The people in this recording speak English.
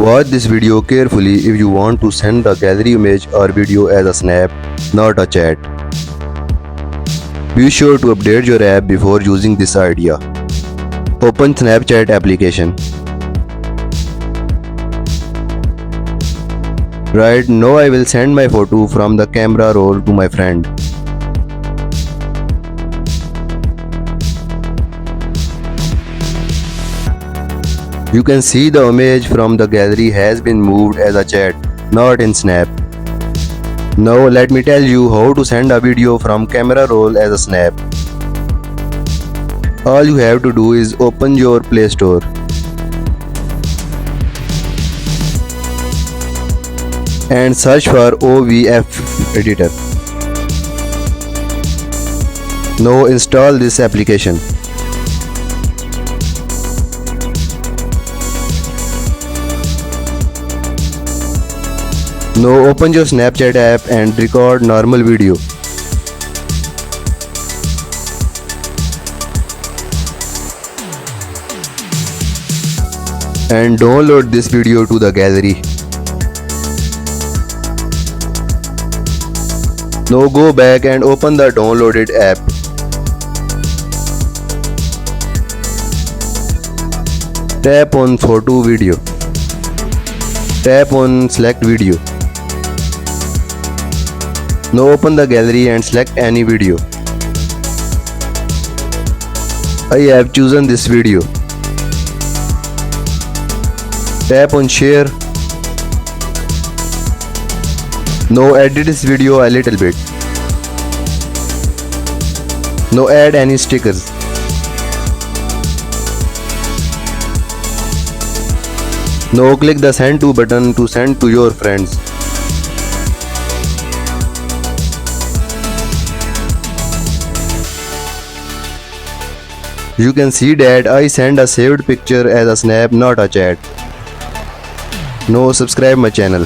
Watch this video carefully if you want to send the gallery image or video as a snap, not a chat. Be sure to update your app before using this idea. Open Snapchat application. Right now I will send my photo from the camera roll to my friend. You can see the image from the gallery has been moved as a chat, not in Snap. Now let me tell you how to send a video from camera roll as a snap. All you have to do is open your Play Store. And search for OVF editor. Now install this application. Now open your Snapchat app and record normal video. And download this video to the gallery. Now go back and open the downloaded app. Tap on photo video. Tap on select video. Now open the gallery and select any video. I have chosen this video. Tap on share. Now edit this video a little bit. Now add any stickers. Now click the send to button to send to your friends. You can see that I send a saved picture as a snap, not a chat. Now subscribe my channel.